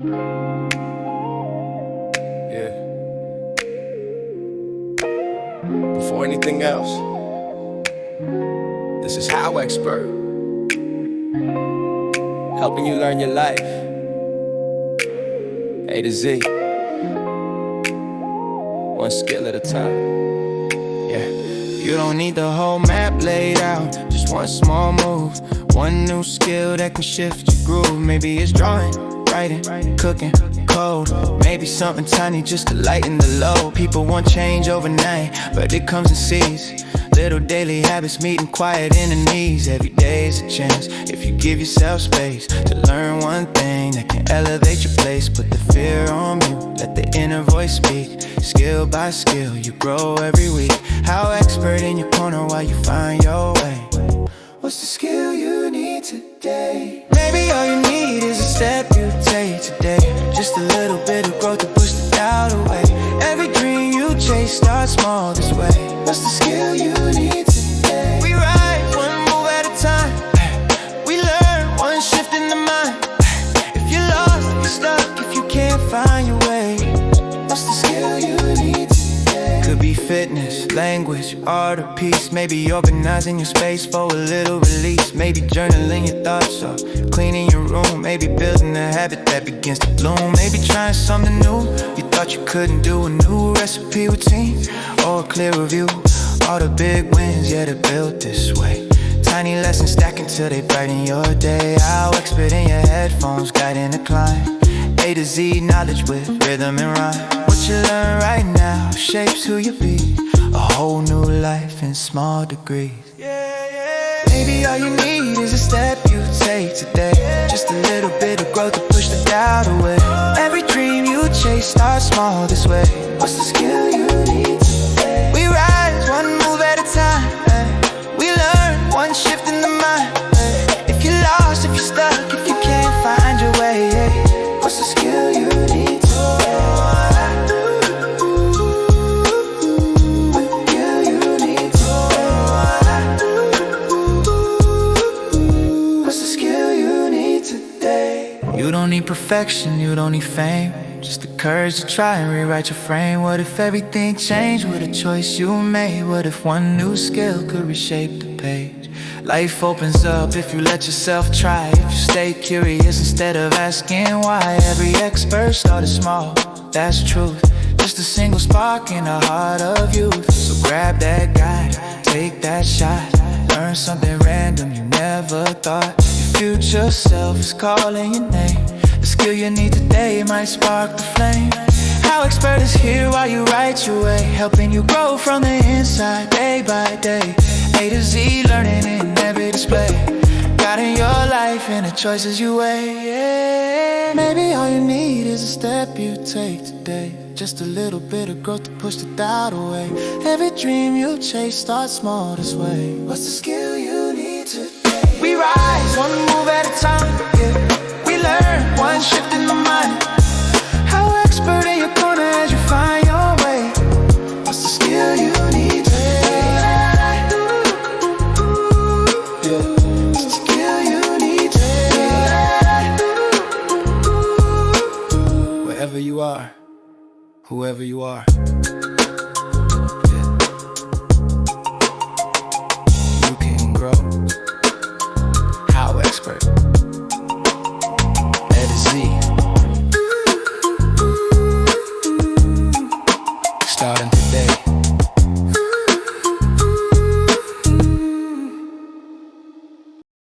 Yeah. Before anything else, this is HowExpert, helping you learn your life, A to Z, one skill at a time. Yeah. You don't need the whole map laid out, just one small move, one new skill that can shift your groove. Maybe it's drawing, writing, cooking, code. Maybe something tiny just to lighten the load. People want change overnight, but it comes in seeds. Little daily habits meeting quiet in the knees. Every day is a chance if you give yourself space to learn one thing that can elevate your place. Put the fear on mute, let the inner voice speak. Skill by skill, you grow every week. HowExpert in your corner while you find your way. What's the skill you need today? Maybe all you need is a step you take today. Just a little bit of growth to push the doubt away. Every dream you chase starts small this way. What's the skill you need today? We rise one move at a time. We learn one shift in the mind. If you're lost, if you're stuck, if you can't find your way, what's the skill you need today? Could be fitness, language, art, or peace. Maybe organizing your space for a little release. Maybe journaling your thoughts or cleaning your room. Maybe building a habit that begins to bloom. Maybe trying something new you thought you couldn't do. A new recipe routine or a clearer view. All the big wins, yeah, they're built this way. Tiny lessons stack until they brighten your day. HowExpert in your headphones, guiding the climb. A to Z knowledge with rhythm and rhyme. What you learn right now shapes who you be. A whole new life in small degrees. Maybe all you need is a step you take today. Just a little bit of growth to push the doubt away. Every dream you chase starts small this way. What's the skill you need today? We rise one move at a time. We learn one shift in the mind. If you're lost, if you're stuck, if you can't find your way, what's the skill you need today? You don't need perfection, you don't need fame. Just the courage to try and rewrite your frame. What if everything changed with a choice you made? What if one new skill could reshape the page? Life opens up if you let yourself try. If you stay curious instead of asking why. Every expert started small, that's truth. Just a single spark in the heart of youth. So grab that guide, take that shot. Learn something random you never thought. Your future self is calling your name. The skill you need today might spark the flame. HowExpert is here while you write your way, helping you grow from the inside day by day. A to Z learning in every display, guiding your life and the choices you weigh. Maybe all you need is a step you take today. Just a little bit of growth to push the doubt away. Every dream you chase starts small this way. What's the skill you need today? We rise one move at a time, yeah. We learn one shift in the mind. HowExpert in your corner as you find your way. What's the skill you need today? Yeah. What's the skill you need today? Wherever you are, whoever you are, you can grow. HowExpert, A to Z, starting today.